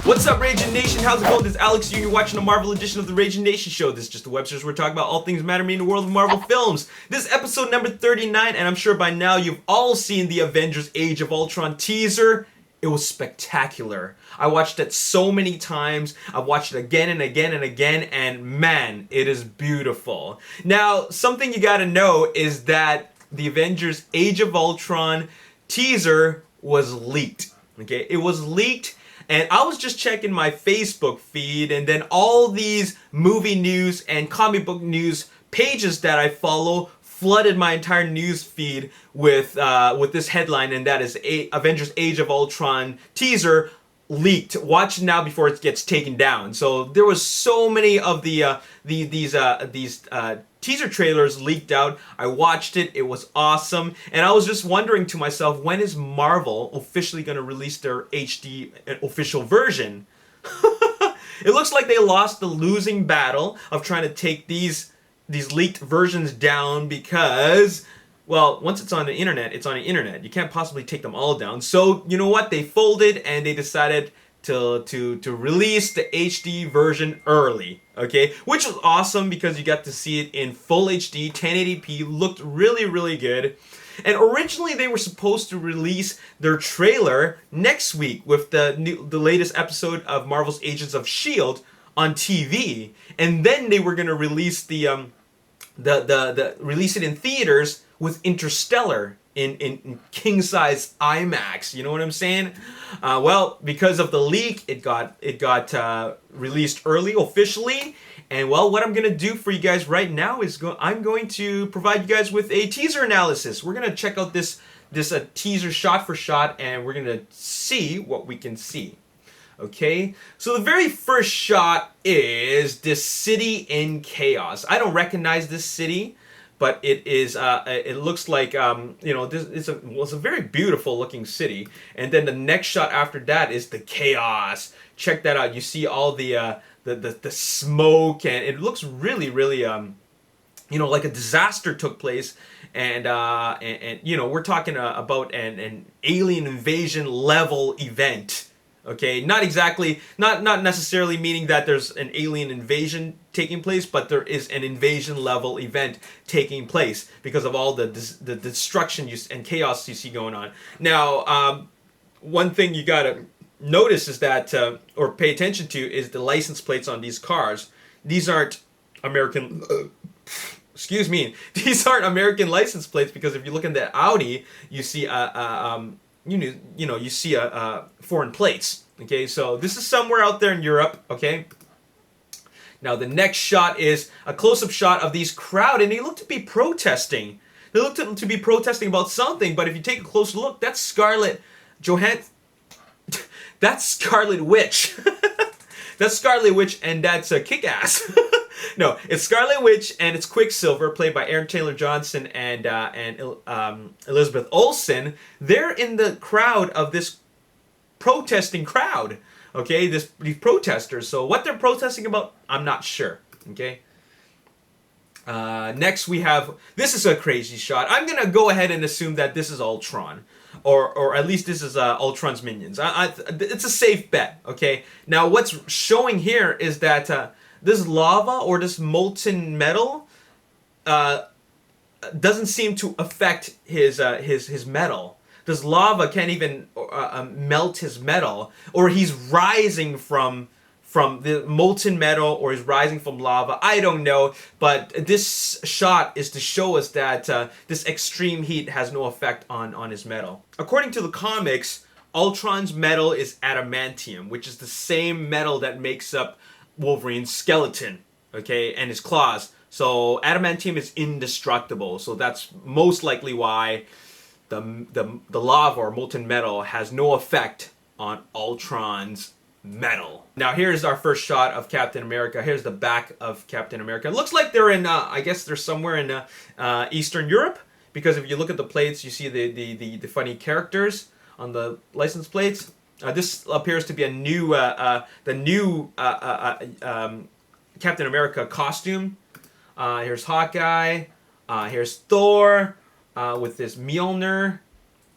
What's up, Ragin Nation? How's it going? This is Alex. You're watching the Marvel edition of the Ragin Nation show. This is just a web series where we're talking about all things matter me in the world of Marvel films. This is episode number 39, and I'm sure by now you've all seen the Avengers Age of Ultron teaser. It was spectacular. I watched it so many times. I've watched it again and again and again, and man, it is beautiful. Now, something you gotta know is that the Avengers Age of Ultron teaser was leaked. Okay, it was leaked. And I was just checking my Facebook feed, and then all these movie news and comic book news pages that I follow flooded my entire news feed with this headline, and that is Avengers Age of Ultron teaser leaked. Watch it now before it gets taken down. So there was so many of these teaser trailers leaked out. I watched it. It was awesome. And I was just wondering to myself, when is Marvel officially going to release their HD official version? It looks like they lost the losing battle of trying to take these leaked versions down because, well, once it's on the internet, it's on the internet. You can't possibly take them all down. So, you know what? They folded and they decided to release the HD version early, okay? Which was awesome because you got to see it in full HD, 1080p, looked really, really good. And originally they were supposed to release their trailer next week with the latest episode of Marvel's Agents of S.H.I.E.L.D. on TV, and then they were going to release release it in theaters with Interstellar in king size IMAX. You know what I'm saying? Well, because of the leak, it got released early officially. And well, what I'm gonna do for you guys right now is I'm going to provide you guys with a teaser analysis. We're gonna check out this teaser shot for shot, and we're gonna see what we can see. Okay, so the very first shot is this city in chaos. I don't recognize this city, but it is. It looks like this was a very beautiful looking city. And then the next shot after that is the chaos. Check that out. You see all the smoke, and it looks really, really like a disaster took place. And we're talking about an alien invasion level event. Okay, not necessarily meaning that there's an alien invasion taking place, but there is an invasion level event taking place because of all the destruction and chaos you see going on. Now, one thing you gotta notice is that, or pay attention to, is the license plates on these cars. These aren't American. Excuse me. These aren't American license plates, because if you look in the Audi, you see you see foreign plates. Okay, so this is somewhere out there in Europe. Okay. Now the next shot is a close-up shot of these crowd, and they look to be protesting. They look to be protesting about something. But if you take a close look, that's Scarlett Johansson. That's Scarlet Witch. That's Scarlet Witch, and that's Kick-Ass. No, it's Scarlet Witch and it's Quicksilver, played by Aaron Taylor Johnson and Elizabeth Olsen. They're in the crowd of this protesting crowd. Okay, these protesters. So what they're protesting about, I'm not sure. Okay. Next we have, this is a crazy shot. I'm gonna go ahead and assume that this is Ultron, or at least this is Ultron's minions. It's a safe bet. Okay. Now what's showing here is that this lava or this molten metal doesn't seem to affect his metal. This lava can't even melt his metal, or he's rising from the molten metal, or he's rising from lava. I don't know, but this shot is to show us that this extreme heat has no effect on his metal. According to the comics, Ultron's metal is adamantium, which is the same metal that makes up Wolverine's skeleton, okay, and his claws. So adamantium is indestructible. So that's most likely why the lava or molten metal has no effect on Ultron's metal. Now here's our first shot of Captain America. Here's the back of Captain America. It looks like they're in, I guess they're somewhere in Eastern Europe, because if you look at the plates, you see the funny characters on the license plates. This appears to be the new Captain America costume. Here's Hawkeye. Here's Thor with this Mjolnir.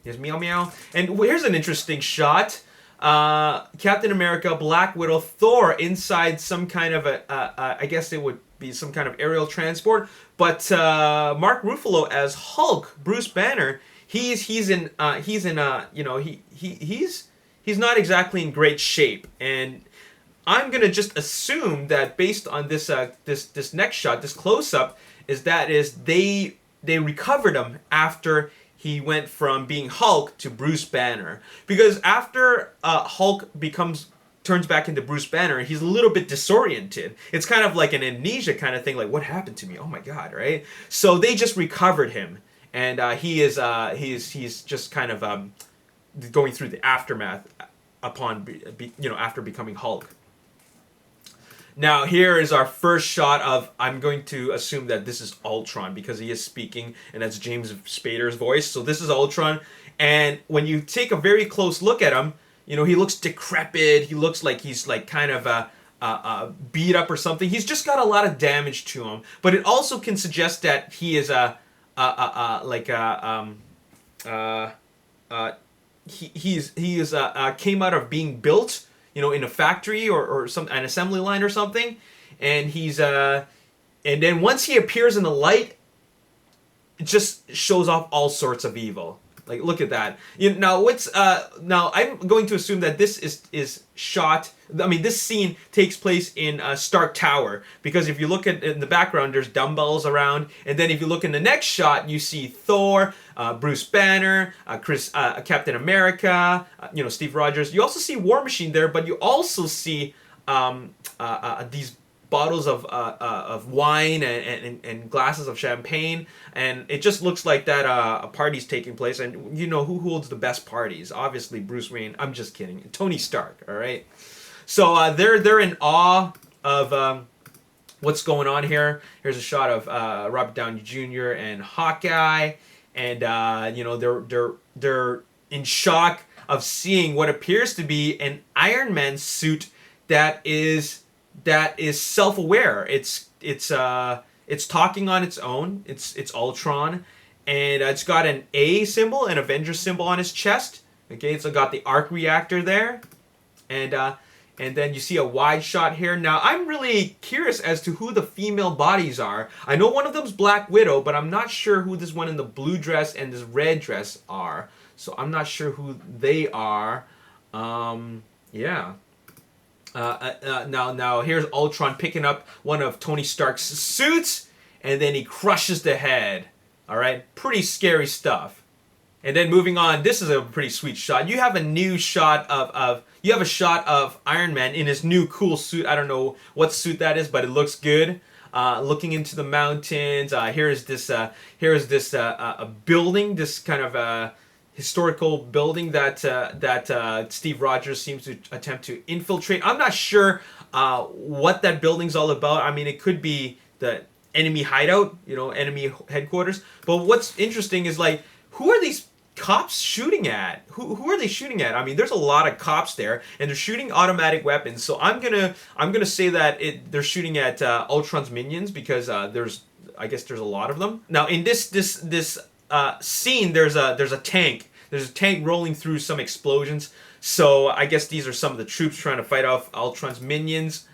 Here's Meow Meow. And here's an interesting shot. Captain America, Black Widow, Thor inside some kind of I guess it would be some kind of aerial transport. But Mark Ruffalo as Hulk, Bruce Banner, he's not exactly in great shape, and I'm gonna just assume that based on this this next shot, this close up, is they recovered him after he went from being Hulk to Bruce Banner, because after Hulk turns back into Bruce Banner, he's a little bit disoriented. It's kind of like an amnesia kind of thing, like what happened to me? Oh my god, right? So they just recovered him, and he's just kind of going through the aftermath upon after becoming Hulk. Now here is our first shot of, I'm going to assume that this is Ultron because he is speaking, and that's James Spader's voice. So this is Ultron, and when you take a very close look at him, he looks decrepit. He looks like he's like kind of beat up or something. He's just got a lot of damage to him, but it also can suggest that he is came out of being built, in a factory or an assembly line or something, and and then once he appears in the light, it just shows off all sorts of evil. Like, look at that. Now I'm going to assume that this is shot. I mean, this scene takes place in Stark Tower, because if you look at in the background, there's dumbbells around, and then if you look in the next shot, you see Thor, Bruce Banner, Captain America, Steve Rogers. You also see War Machine there, but you also see these bottles of wine and glasses of champagne, and it just looks like that a party's taking place. And who holds the best parties? Obviously Bruce Wayne. I'm just kidding. Tony Stark. All right. So they're in awe of what's going on here. Here's a shot of Robert Downey Jr. and Hawkeye, and they're in shock of seeing what appears to be an Iron Man suit that is self-aware. It's talking on its own. It's Ultron, and it's got an A symbol, an Avengers symbol on his chest. Okay, it's got the arc reactor there, and then you see a wide shot here. Now I'm really curious as to who the female bodies are. I know one of them's Black Widow, but I'm not sure who this one in the blue dress and this red dress are. So I'm not sure who they are. Yeah. Now here's Ultron picking up one of Tony Stark's suits, and then he crushes the head. All right, pretty scary stuff. And then moving on, this is a pretty sweet shot. You have a new shot of Iron Man in his new cool suit. I don't know what suit that is, but it looks good. Looking into the mountains. Here is this a building, this kind of historical building that Steve Rogers seems to attempt to infiltrate. I'm not sure what that building's all about. I mean, it could be the enemy hideout, enemy headquarters. But what's interesting is, like, who are these cops shooting at? Who are they shooting at? I mean, there's a lot of cops there, and they're shooting automatic weapons. So I'm gonna say that they're shooting at Ultron's minions, because I guess there's a lot of them. Now in this scene, there's a tank. There's a tank rolling through some explosions. So I guess these are some of the troops trying to fight off Ultron's minions.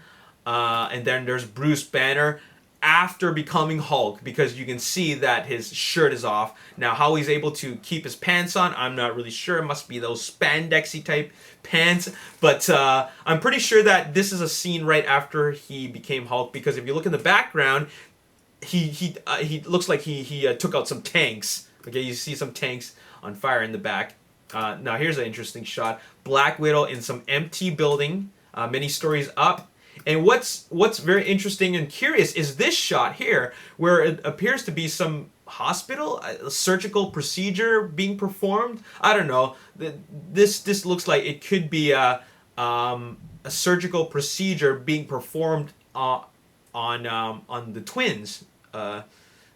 And then there's Bruce Banner after becoming Hulk, because you can see that his shirt is off. Now, how he's able to keep his pants on, I'm not really sure. It must be those spandexy type pants. But I'm pretty sure that this is a scene right after he became Hulk, because if you look in the background, he looks like he took out some tanks. Okay, you see some tanks on fire in the back. Now here's an interesting shot. Black Widow in some empty building, many stories up. And what's very interesting and curious is this shot here, where it appears to be some hospital, a surgical procedure being performed. I don't know. This looks like it could be a surgical procedure being performed on the twins.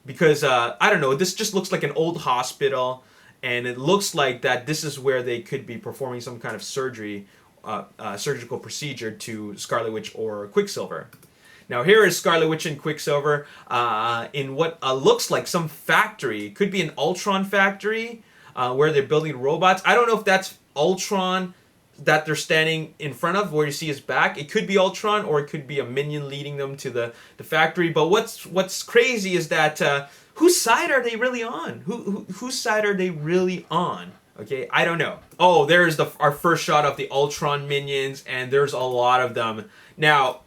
Because I don't know. This just looks like an old hospital, and it looks like that this is where they could be performing some kind of surgery. Surgical procedure to Scarlet Witch or Quicksilver. Now here is Scarlet Witch and Quicksilver in what looks like some factory. It could be an Ultron factory where they're building robots. I don't know if that's Ultron that they're standing in front of, where you see his back. It could be Ultron, or it could be a minion leading them to the factory. But what's crazy is that whose side are they really on? Whose side are they really on? Okay, I don't know. Oh, there's our first shot of the Ultron minions, and there's a lot of them. Now,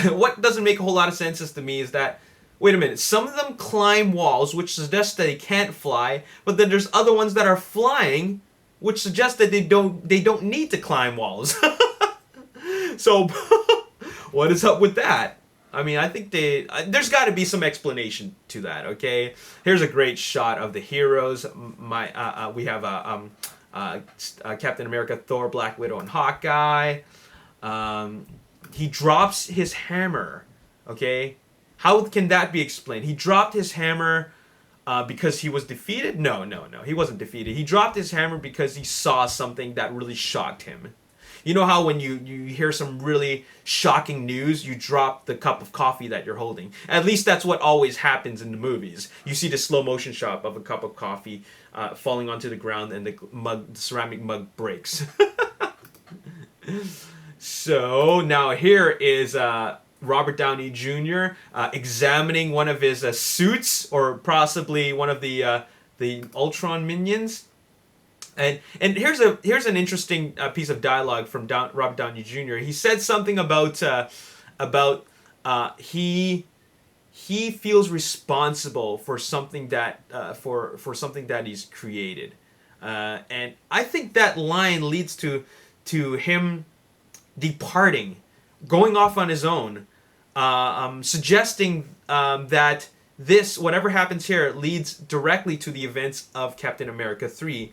what doesn't make a whole lot of sense to me is that, wait a minute, some of them climb walls, which suggests that they can't fly, but then there's other ones that are flying, which suggests that they don't need to climb walls. So, what is up with that? I mean, I think there's got to be some explanation to that. Okay, here's a great shot of the heroes. We have Captain America, Thor, Black Widow, and Hawkeye. He drops his hammer. Okay, how can that be explained? He dropped his hammer because he was defeated? No, he wasn't defeated. He dropped his hammer because he saw something that really shocked him. You know how when you hear some really shocking news, you drop the cup of coffee that you're holding. At least that's what always happens in the movies. You see the slow motion shot of a cup of coffee falling onto the ground, and the ceramic mug breaks. So now here is Robert Downey Jr. Examining one of his suits, or possibly one of the Ultron minions. And here's an interesting piece of dialogue from Robert Downey Jr. He said something about he feels responsible for something that for something that he's created, and I think that line leads to him departing, going off on his own, suggesting that this, whatever happens here, leads directly to the events of Captain America 3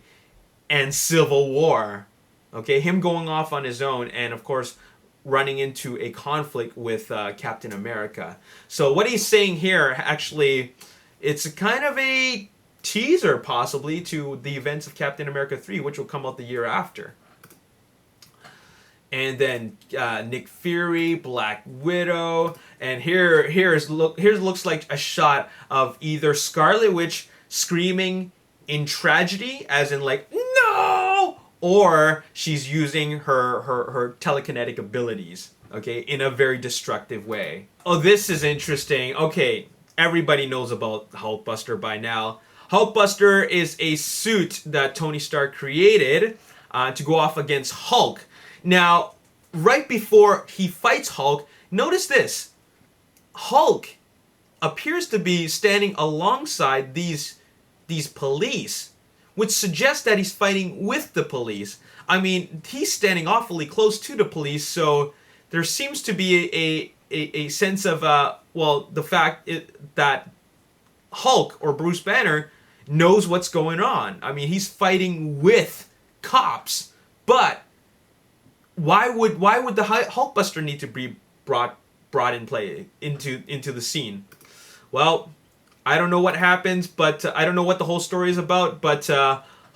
and Civil War. Okay, him going off on his own, and of course running into a conflict with Captain America. So what he's saying here, actually, it's a kind of a teaser possibly to the events of Captain America 3, which will come out the year after. And then Nick Fury, Black Widow, and here looks like a shot of either Scarlet Witch screaming in tragedy, as in like no, or she's using her telekinetic abilities, okay, in a very destructive way. Oh, this is interesting. Okay, everybody knows about Hulkbuster by now. Hulkbuster is a suit that Tony Stark created to go off against Hulk. Now, right before he fights Hulk, notice this. Hulk appears to be standing alongside these police, which suggests that he's fighting with the police. I mean, he's standing awfully close to the police, so there seems to be a sense of, the fact that Hulk, or Bruce Banner, knows what's going on. I mean, he's fighting with cops, but why would the Hulkbuster need to be brought into the scene? Well, I don't know what happens, but I don't know what the whole story is about, but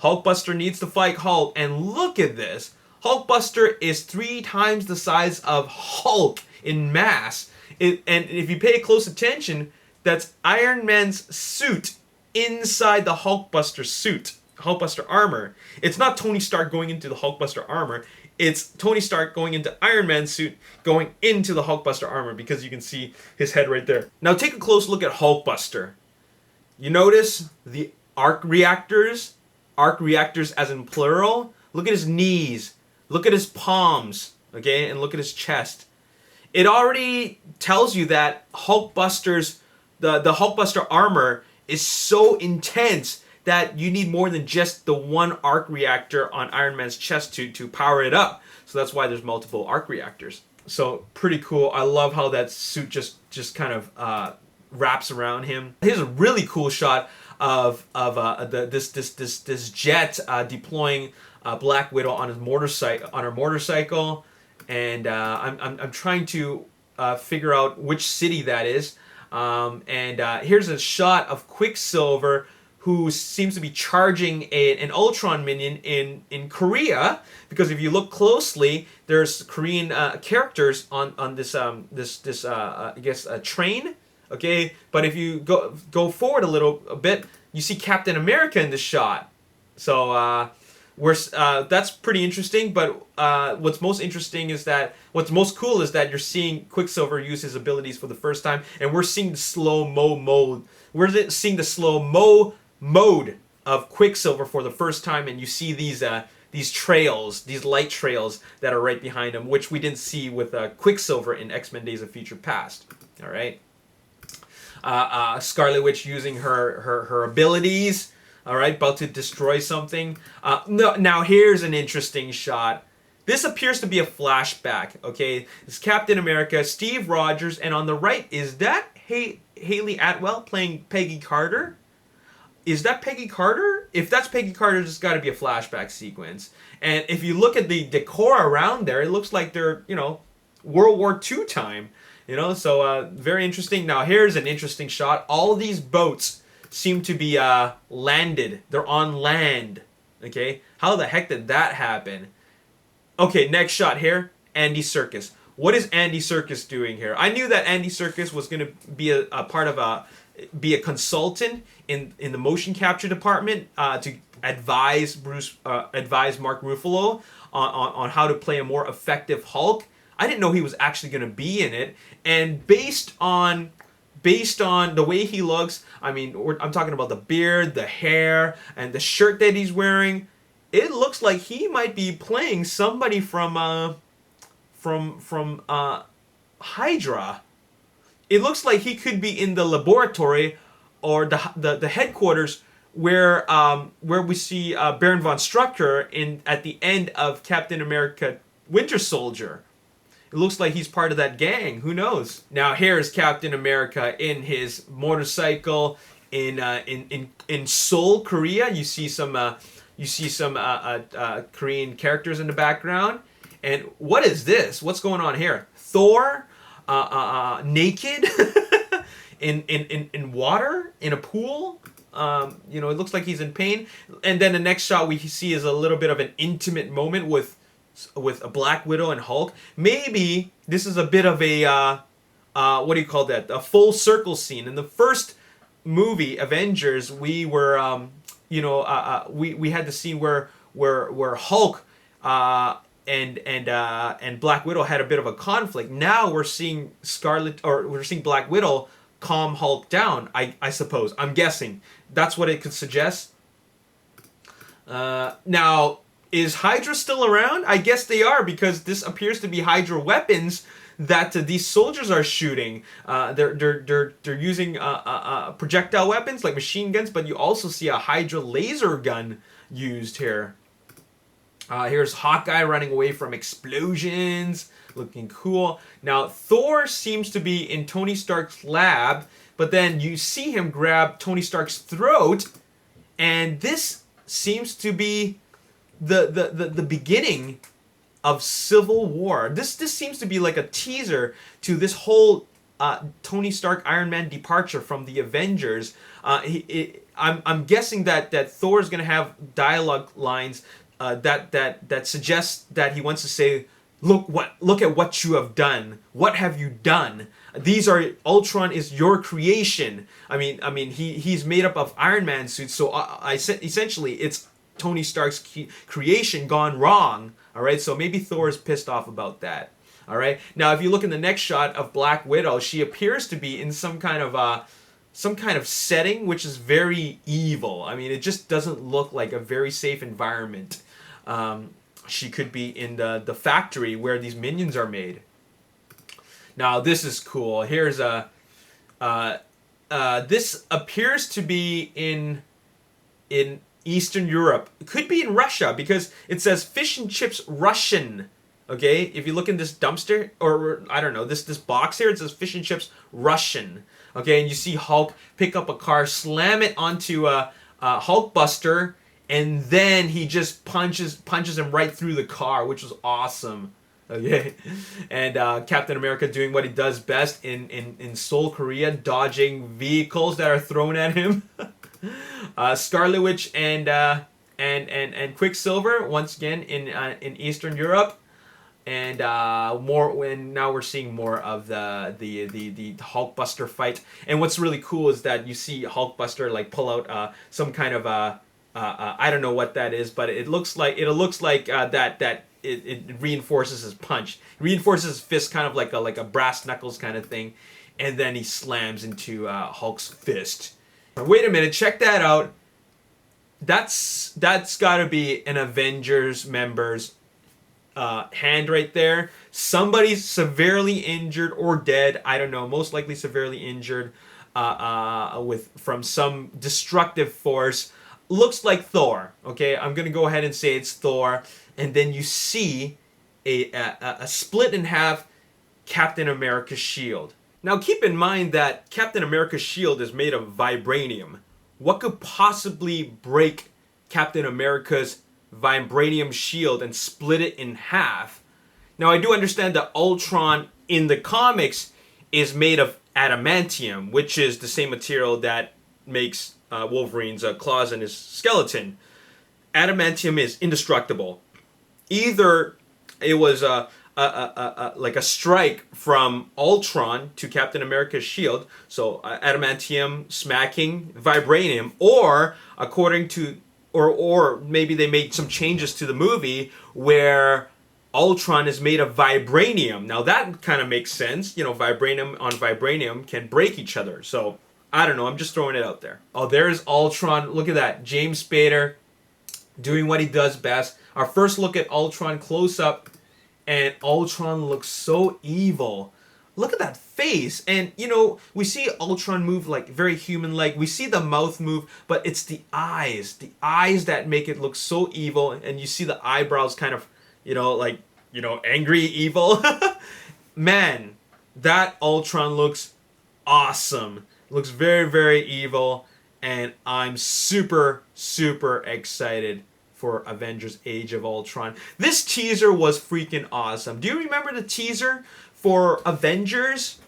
Hulkbuster needs to fight Hulk, and look at this. Hulkbuster is 3 times the size of Hulk in mass. And if you pay close attention, that's Iron Man's suit inside the Hulkbuster suit, Hulkbuster armor. It's not Tony Stark going into the Hulkbuster armor. It's Tony Stark going into Iron Man's suit, going into the Hulkbuster armor, because you can see his head right there. Now take a close look at Hulkbuster. You notice the arc reactors as in plural? Look at his knees, look at his palms, okay, and look at his chest. It already tells you that Hulkbuster's, the Hulkbuster armor is so intense that you need more than just the one arc reactor on Iron Man's chest to power it up. So that's why there's multiple arc reactors. So pretty cool. I love how that suit just kind of wraps around him. Here's a really cool shot of this jet deploying Black Widow on her motorcycle, and I'm trying to figure out which city that is. Here's a shot of Quicksilver, who seems to be charging an Ultron minion in Korea, because if you look closely, there's Korean characters on this I guess a train, okay. But if you go forward a little bit, you see Captain America in this shot. So That's pretty interesting. But what's most cool is that you're seeing Quicksilver use his abilities for the first time, and we're seeing the slow mo mode. We're seeing the slow mo mode of Quicksilver for the first time, and you see these trails, these light trails that are right behind him, which we didn't see with Quicksilver in X-Men Days of Future Past. All right. Scarlet Witch using her abilities. All right, about to destroy something. No, now here's an interesting shot. This appears to be a flashback. Okay, it's Captain America, Steve Rogers, and on the right is that Haley Atwell playing Peggy Carter. Is that Peggy Carter? If that's Peggy Carter, there's got to be a flashback sequence. And if you look at the decor around there, it looks like they're World War II time. So very interesting. Now here's an interesting shot. All these boats seem to be landed. They're on land. Okay, how the heck did that happen? Okay, next shot here. Andy Serkis. What is Andy Serkis doing here? I knew that Andy Serkis was going to be a part of be a consultant in the motion capture department to advise Mark Ruffalo on how to play a more effective Hulk. I didn't know he was actually going to be in it, and based on the way he looks, I mean, I'm talking about the beard, the hair, and the shirt that he's wearing. It looks like he might be playing somebody from Hydra. It looks like he could be in the laboratory or the headquarters where we see Baron von Strucker at the end of Captain America: Winter Soldier. It looks like he's part of that gang. Who knows? Now here's Captain America in his motorcycle in Seoul, Korea. You see some Korean characters in the background. And what is this? What's going on here? Thor naked in water in a pool. It looks like he's in pain. And then the next shot we see is a little bit of an intimate moment with a Black Widow and Hulk. Maybe this is a bit of a what do you call that? A full circle scene. In the first movie, Avengers, we were we had the scene where Hulk and Black Widow had a bit of a conflict. Now we're seeing Black Widow calm Hulk down. I suppose. I'm guessing that's what it could suggest. Now, is Hydra still around? I guess they are, because this appears to be Hydra weapons that these soldiers are shooting. They're using projectile weapons like machine guns, but you also see a Hydra laser gun used here. Here's Hawkeye running away from explosions, looking cool. Now, Thor seems to be in Tony Stark's lab, but then you see him grab Tony Stark's throat, and this seems to be the beginning of Civil War. This seems to be like a teaser to this whole Tony Stark Iron Man departure from the Avengers. I'm guessing that Thor's gonna have dialogue lines that suggests that he wants to say, look at what you have done. What have you done? Ultron is your creation. I mean he's made up of Iron Man suits, so essentially it's Tony Stark's creation gone wrong. All right, so maybe Thor is pissed off about that. All right, now if you look in the next shot of Black Widow, she appears to be in some kind of setting which is very evil. I mean, it just doesn't look like a very safe environment. She could be in the factory where these minions are made. Now this is cool. Here's this appears to be in Eastern Europe. It could be in Russia, because it says fish and chips Russian. Okay, if you look in this dumpster, or I don't know, this box here, it says fish and chips Russian. Okay, and you see Hulk pick up a car, slam it onto a Hulkbuster, and then he just punches him right through the car, which was awesome. Okay, and Captain America doing what he does best in Seoul, Korea, dodging vehicles that are thrown at him. Scarlet Witch and Quicksilver once again in Eastern Europe, and now we're seeing more of the Hulkbuster fight. And what's really cool is that you see Hulkbuster like pull out some kind of I don't know what that is, but it looks like it reinforces his punch, it reinforces his fist, kind of like a brass knuckles kind of thing, and then he slams into Hulk's fist. Wait a minute, check that out. That's got to be an Avengers member's hand right there. Somebody's severely injured or dead. I don't know. Most likely severely injured from some destructive force. Looks like Thor. Okay, I'm gonna go ahead and say it's Thor. And then you see a split in half Captain America's shield. Now keep in mind that Captain America's shield is made of vibranium. What could possibly break Captain America's vibranium shield and split it in half? Now I do understand that Ultron in the comics is made of adamantium, which is the same material that makes Wolverine's claws and his skeleton. Adamantium is indestructible. Either it was like a strike from Ultron to Captain America's shield, so adamantium smacking vibranium, or according to, or maybe they made some changes to the movie where Ultron is made of vibranium. Now that kind of makes sense. You know, vibranium on vibranium can break each other. So I don't know. I'm just throwing it out there. Oh, there's Ultron. Look at that. James Spader doing what he does best. Our first look at Ultron close up, and Ultron looks so evil. Look at that face. And, you know, we see Ultron move like very human-like. We see the mouth move, but it's the eyes that make it look so evil. And you see the eyebrows kind of, you know, like, you know, angry evil. Man, that Ultron looks awesome. Looks very, very evil. And I'm super, super excited for Avengers Age of Ultron. This teaser was freaking awesome. Do you remember the teaser for Avengers?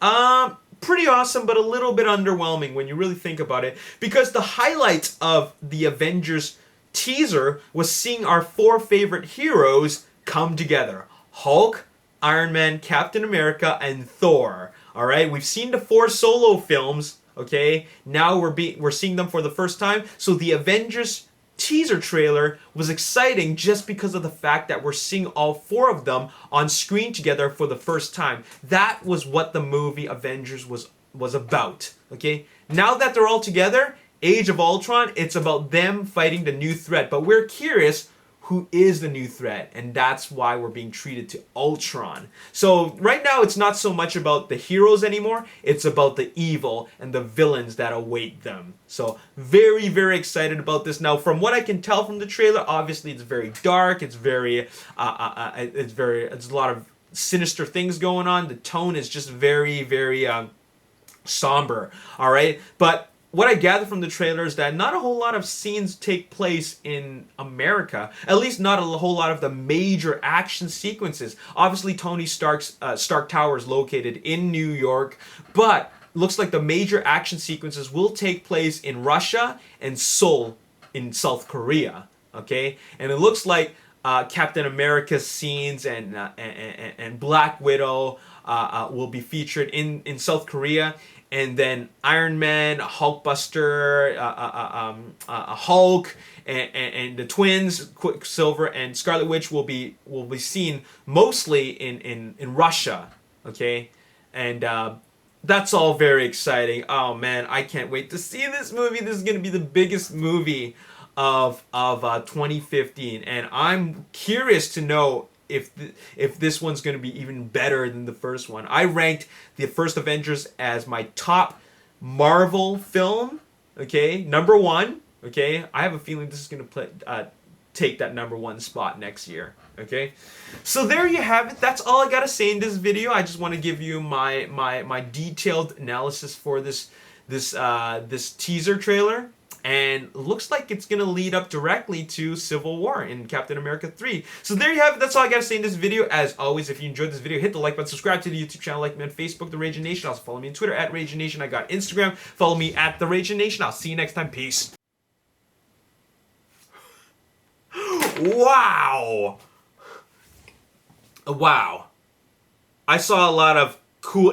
Pretty awesome, but a little bit underwhelming when you really think about it. Because the highlight of the Avengers teaser was seeing our 4 favorite heroes come together. Hulk, Iron Man, Captain America, and Thor. Alright, we've seen the 4 solo films, okay? Now we're seeing them for the first time. So the Avengers teaser trailer was exciting just because of the fact that we're seeing all 4 of them on screen together for the first time. That was what the movie Avengers was about, okay? Now that they're all together, Age of Ultron, it's about them fighting the new threat. But we're curious, who is the new threat? And that's why we're being treated to Ultron. So right now it's not so much about the heroes anymore, it's about the evil and the villains that await them. So very, very excited about this. Now from what I can tell from the trailer, obviously it's very dark, it's very it's a lot of sinister things going on. The tone is just very, very somber. All right, but what I gather from the trailer is that not a whole lot of scenes take place in America. At least not a whole lot of the major action sequences. Obviously, Tony Stark's Stark Tower is located in New York, but looks like the major action sequences will take place in Russia and Seoul in South Korea. Okay, and it looks like Captain America's scenes and Black Widow will be featured in South Korea. And then Iron Man, Hulkbuster, Hulk, and the twins, Quicksilver and Scarlet Witch will be seen mostly in Russia, okay? And that's all very exciting. Oh man, I can't wait to see this movie. This is gonna be the biggest movie of 2015, and I'm curious to know if this one's going to be even better than the first one. I ranked the first Avengers as my top Marvel film, okay, number 1, okay. I have a feeling this is going to take that number 1 spot next year, okay. So there you have it. That's all I got to say in this video. I just want to give you my detailed analysis for this teaser trailer. And looks like it's going to lead up directly to Civil War in Captain America 3. So there you have it. That's all I got to say in this video. As always, if you enjoyed this video, hit the like button, subscribe to the YouTube channel, like me on Facebook, The Ragin Nation. Also follow me on Twitter, @RaginNation. I got Instagram. Follow me at The Ragin Nation. I'll see you next time. Peace. Wow. Wow. I saw a lot of cool